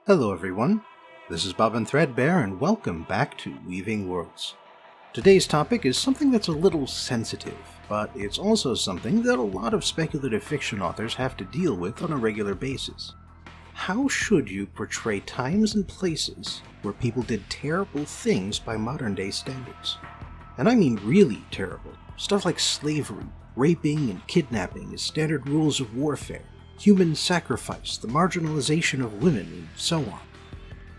Hello everyone, this is Bob and Threadbare and welcome back to Weaving Worlds. Today's topic is something that's a little sensitive, but it's also something that a lot of speculative fiction authors have to deal with on a regular basis. How should you portray times and places where people did terrible things by modern day standards? And I mean really terrible. Stuff like slavery, raping, and kidnapping as standard rules of warfare, human sacrifice, the marginalization of women, and so on.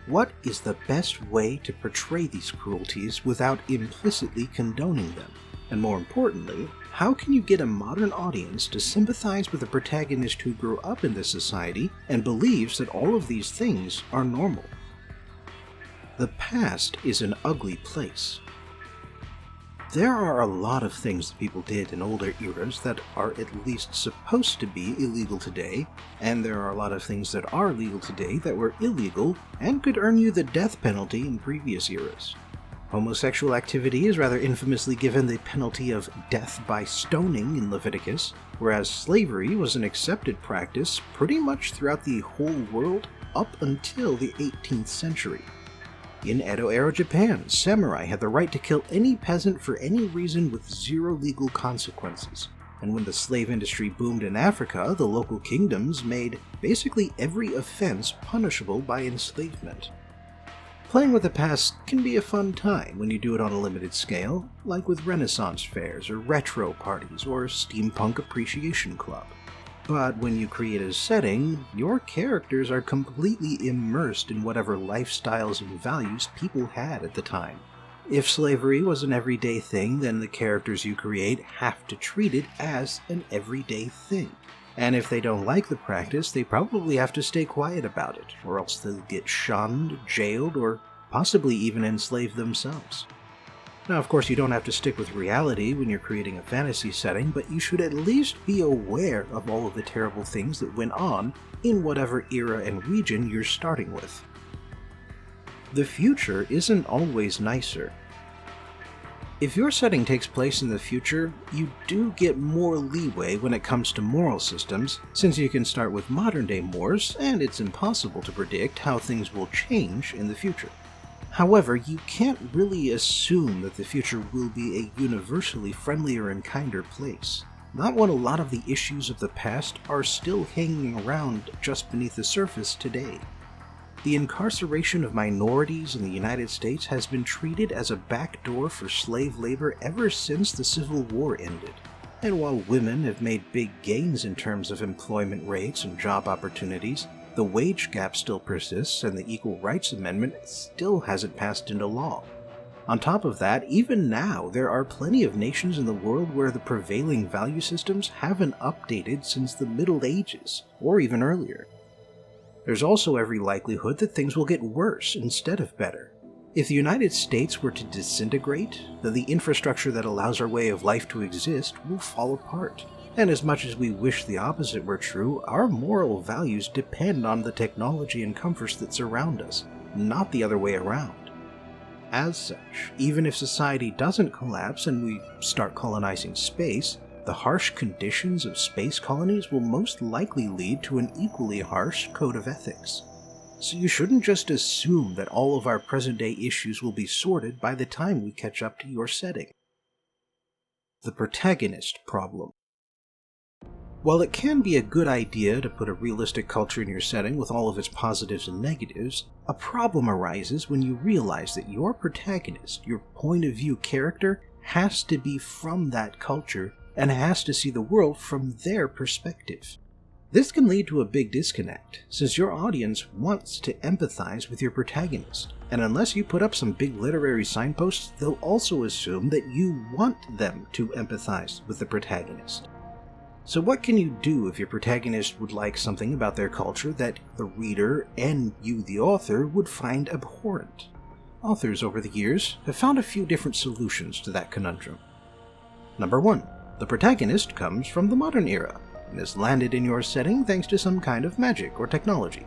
What is the best way to portray these cruelties without implicitly condoning them? And more importantly, how can you get a modern audience to sympathize with a protagonist who grew up in this society and believes that all of these things are normal? The past is an ugly place. There are a lot of things that people did in older eras that are at least supposed to be illegal today, and there are a lot of things that are legal today that were illegal and could earn you the death penalty in previous eras. Homosexual activity is rather infamously given the penalty of death by stoning in Leviticus, whereas slavery was an accepted practice pretty much throughout the whole world up until the 18th century. In Edo-era Japan, samurai had the right to kill any peasant for any reason with zero legal consequences. And when the slave industry boomed in Africa, the local kingdoms made basically every offense punishable by enslavement. Playing with the past can be a fun time when you do it on a limited scale, like with Renaissance fairs or retro parties or Steampunk Appreciation Club. But when you create a setting, your characters are completely immersed in whatever lifestyles and values people had at the time. If slavery was an everyday thing, then the characters you create have to treat it as an everyday thing. And if they don't like the practice, they probably have to stay quiet about it, or else they'll get shunned, jailed, or possibly even enslaved themselves. Now, of course, you don't have to stick with reality when you're creating a fantasy setting, but you should at least be aware of all of the terrible things that went on in whatever era and region you're starting with. The future isn't always nicer. If your setting takes place in the future, you do get more leeway when it comes to moral systems, since you can start with modern-day mores, and it's impossible to predict how things will change in the future. However, you can't really assume that the future will be a universally friendlier and kinder place. Not when a lot of the issues of the past are still hanging around just beneath the surface today. The incarceration of minorities in the United States has been treated as a backdoor for slave labor ever since the Civil War ended. And while women have made big gains in terms of employment rates and job opportunities, the wage gap still persists and the Equal Rights Amendment still hasn't passed into law. On top of that, even now, there are plenty of nations in the world where the prevailing value systems haven't updated since the Middle Ages, or even earlier. There's also every likelihood that things will get worse instead of better. If the United States were to disintegrate, then the infrastructure that allows our way of life to exist will fall apart. And as much as we wish the opposite were true, our moral values depend on the technology and comforts that surround us, not the other way around. As such, even if society doesn't collapse and we start colonizing space, the harsh conditions of space colonies will most likely lead to an equally harsh code of ethics. So you shouldn't just assume that all of our present-day issues will be sorted by the time we catch up to your setting. The Protagonist Problem. While it can be a good idea to put a realistic culture in your setting with all of its positives and negatives, a problem arises when you realize that your protagonist, your point of view character, has to be from that culture and has to see the world from their perspective. This can lead to a big disconnect, since your audience wants to empathize with your protagonist, and unless you put up some big literary signposts, they'll also assume that you want them to empathize with the protagonist. So what can you do if your protagonist would like something about their culture that the reader and you, the author, would find abhorrent? Authors over the years have found a few different solutions to that conundrum. Number 1. The protagonist comes from the modern era and has landed in your setting thanks to some kind of magic or technology.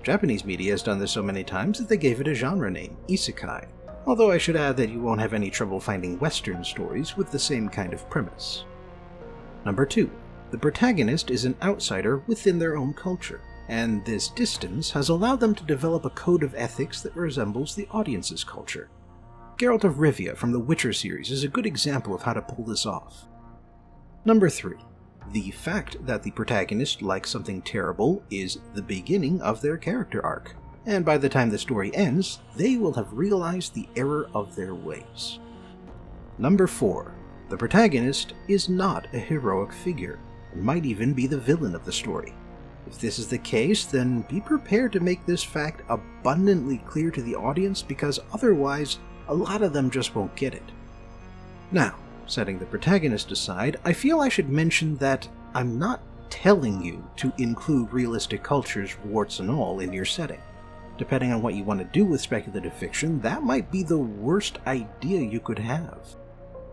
Japanese media has done this so many times that they gave it a genre name, isekai, although I should add that you won't have any trouble finding Western stories with the same kind of premise. Number 2. The protagonist is an outsider within their own culture. and this distance has allowed them to develop a code of ethics that resembles the audience's culture. Geralt of Rivia from the Witcher series is a good example of how to pull this off. Number 3. The fact that the protagonist likes something terrible is the beginning of their character arc, and by the time the story ends, they will have realized the error of their ways. Number 4. The protagonist is not a heroic figure, and might even be the villain of the story. If this is the case, then be prepared to make this fact abundantly clear to the audience, because otherwise, a lot of them just won't get it. Now, setting the protagonist aside, I feel I should mention that I'm not telling you to include realistic cultures, warts and all, in your setting. Depending on what you want to do with speculative fiction, that might be the worst idea you could have.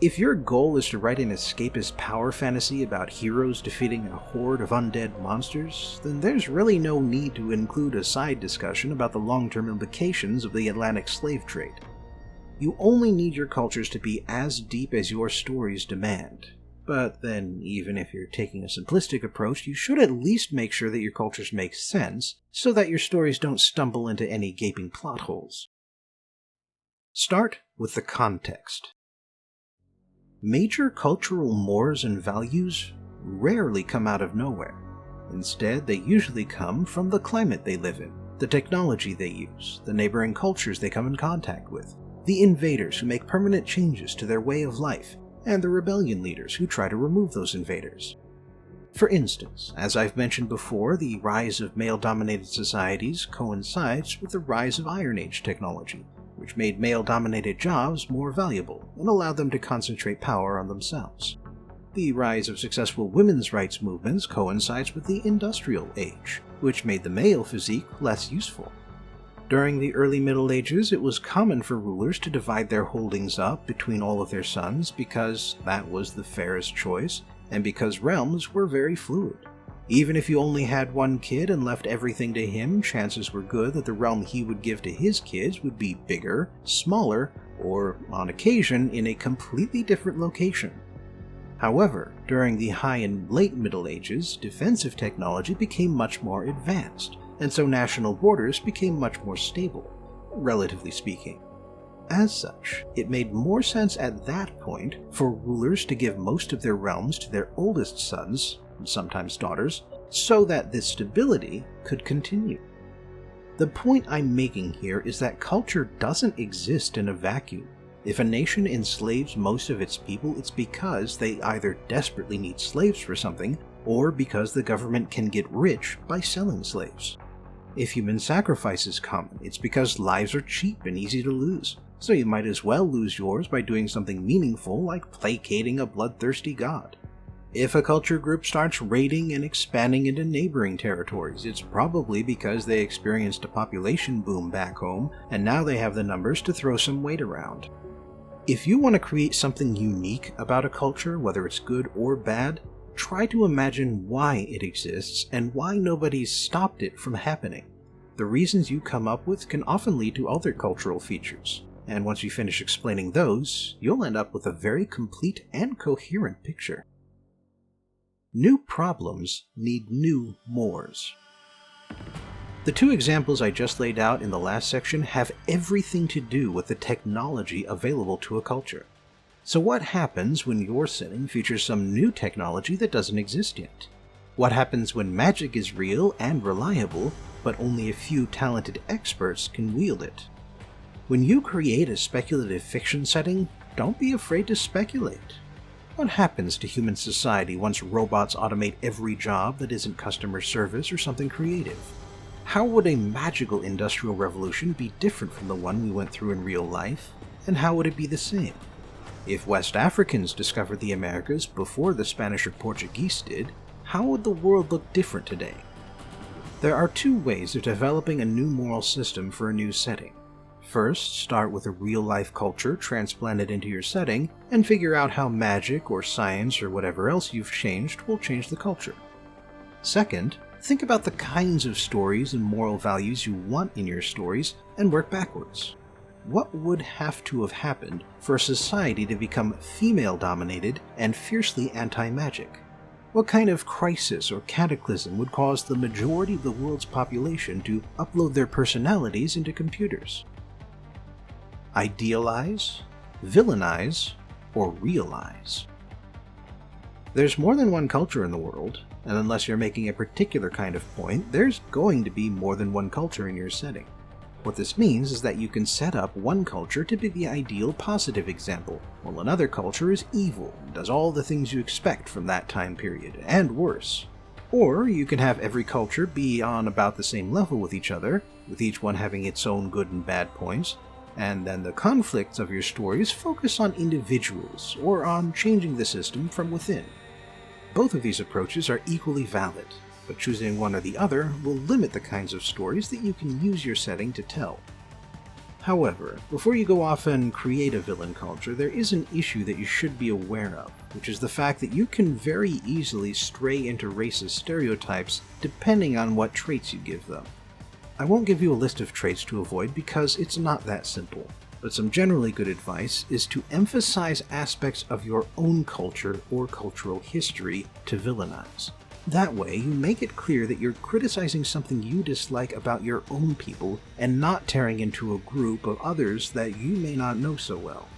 If your goal is to write an escapist power fantasy about heroes defeating a horde of undead monsters, then there's really no need to include a side discussion about the long-term implications of the Atlantic slave trade. You only need your cultures to be as deep as your stories demand. But then, even if you're taking a simplistic approach, you should at least make sure that your cultures make sense, so that your stories don't stumble into any gaping plot holes. Start with the context. Major cultural mores and values rarely come out of nowhere. Instead, they usually come from the climate they live in, the technology they use, the neighboring cultures they come in contact with, the invaders who make permanent changes to their way of life, and the rebellion leaders who try to remove those invaders. For instance, as I've mentioned before, the rise of male-dominated societies coincides with the rise of Iron Age technology, which made male-dominated jobs more valuable and allowed them to concentrate power on themselves. The rise of successful women's rights movements coincides with the Industrial Age, which made the male physique less useful. During the early Middle Ages, it was common for rulers to divide their holdings up between all of their sons because that was the fairest choice, and because realms were very fluid. Even if you only had one kid and left everything to him, chances were good that the realm he would give to his kids would be bigger, smaller, or, on occasion, in a completely different location. However, during the High and Late Middle Ages, defensive technology became much more advanced, and so national borders became much more stable, relatively speaking. As such, it made more sense at that point for rulers to give most of their realms to their oldest sons, and sometimes daughters, so that this stability could continue. The point I'm making here is that culture doesn't exist in a vacuum. If a nation enslaves most of its people, it's because they either desperately need slaves for something, or because the government can get rich by selling slaves. If human sacrifice is common, it's because lives are cheap and easy to lose, so you might as well lose yours by doing something meaningful like placating a bloodthirsty god. If a culture group starts raiding and expanding into neighboring territories, it's probably because they experienced a population boom back home, and now they have the numbers to throw some weight around. If you want to create something unique about a culture, whether it's good or bad, try to imagine why it exists and why nobody's stopped it from happening. The reasons you come up with can often lead to other cultural features, and once you finish explaining those, you'll end up with a very complete and coherent picture. New problems need new mores. The two examples I just laid out in the last section have everything to do with the technology available to a culture. So what happens when your setting features some new technology that doesn't exist yet? What happens when magic is real and reliable, but only a few talented experts can wield it? When you create a speculative fiction setting, don't be afraid to speculate. What happens to human society once robots automate every job that isn't customer service or something creative? How would a magical industrial revolution be different from the one we went through in real life? And how would it be the same? If West Africans discovered the Americas before the Spanish or Portuguese did, how would the world look different today? There are two ways of developing a new moral system for a new setting. First, start with a real-life culture transplanted into your setting, and figure out how magic or science or whatever else you've changed will change the culture. Second, think about the kinds of stories and moral values you want in your stories, and work backwards. What would have to have happened for a society to become female-dominated and fiercely anti-magic? What kind of crisis or cataclysm would cause the majority of the world's population to upload their personalities into computers? Idealize, villainize, or realize? There's more than one culture in the world, and unless you're making a particular kind of point, there's going to be more than one culture in your setting. What this means is that you can set up one culture to be the ideal positive example, while another culture is evil and does all the things you expect from that time period, and worse. Or you can have every culture be on about the same level with each other, with each one having its own good and bad points, and then the conflicts of your stories focus on individuals, or on changing the system from within. Both of these approaches are equally valid, but choosing one or the other will limit the kinds of stories that you can use your setting to tell. However, before you go off and create a villain culture, there is an issue that you should be aware of, which is the fact that you can very easily stray into racist stereotypes depending on what traits you give them. I won't give you a list of traits to avoid because it's not that simple, but some generally good advice is to emphasize aspects of your own culture or cultural history to villainize. That way, you make it clear that you're criticizing something you dislike about your own people and not tearing into a group of others that you may not know so well.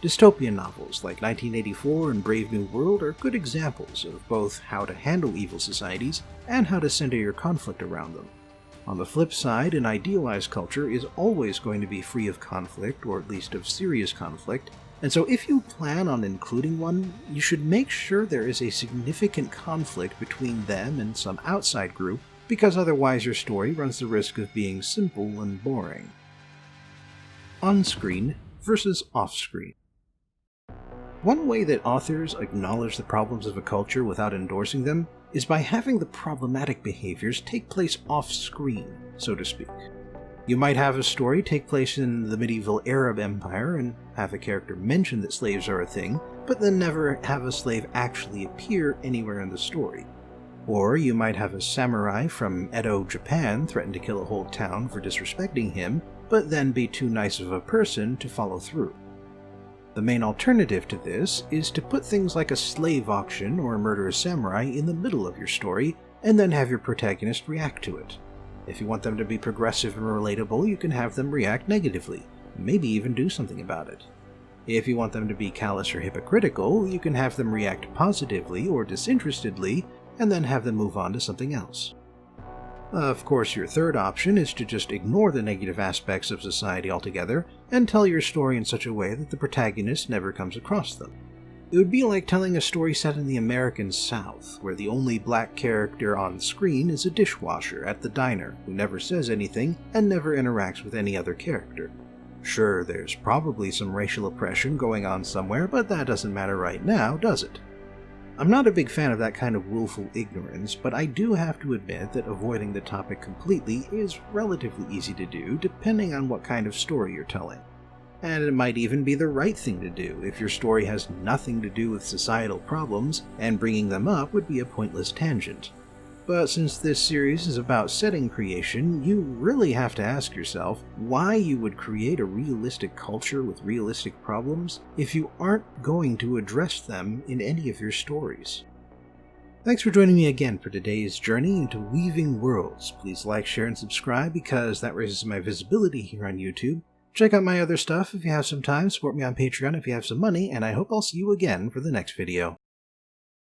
Dystopian novels like 1984 and Brave New World are good examples of both how to handle evil societies and how to center your conflict around them. On the flip side, an idealized culture is always going to be free of conflict, or at least of serious conflict, and so if you plan on including one, you should make sure there is a significant conflict between them and some outside group, because otherwise your story runs the risk of being simple and boring. On-screen versus off-screen. One way that authors acknowledge the problems of a culture without endorsing them is by having the problematic behaviors take place off-screen, so to speak. You might have a story take place in the medieval Arab Empire and have a character mention that slaves are a thing, but then never have a slave actually appear anywhere in the story. Or you might have a samurai from Edo, Japan threaten to kill a whole town for disrespecting him, but then be too nice of a person to follow through. The main alternative to this is to put things like a slave auction or a murderous samurai in the middle of your story, and then have your protagonist react to it. If you want them to be progressive and relatable, you can have them react negatively, maybe even do something about it. If you want them to be callous or hypocritical, you can have them react positively or disinterestedly, and then have them move on to something else. Of course, your third option is to just ignore the negative aspects of society altogether, and tell your story in such a way that the protagonist never comes across them. It would be like telling a story set in the American South, where the only black character on screen is a dishwasher at the diner who never says anything and never interacts with any other character. Sure, there's probably some racial oppression going on somewhere, but that doesn't matter right now, does it? I'm not a big fan of that kind of willful ignorance, but I do have to admit that avoiding the topic completely is relatively easy to do depending on what kind of story you're telling. And it might even be the right thing to do if your story has nothing to do with societal problems, and bringing them up would be a pointless tangent. But since this series is about setting creation, you really have to ask yourself why you would create a realistic culture with realistic problems if you aren't going to address them in any of your stories. Thanks for joining me again for today's journey into Weaving Worlds. Please like, share, and subscribe because that raises my visibility here on YouTube. Check out my other stuff if you have some time, support me on Patreon if you have some money, and I hope I'll see you again for the next video.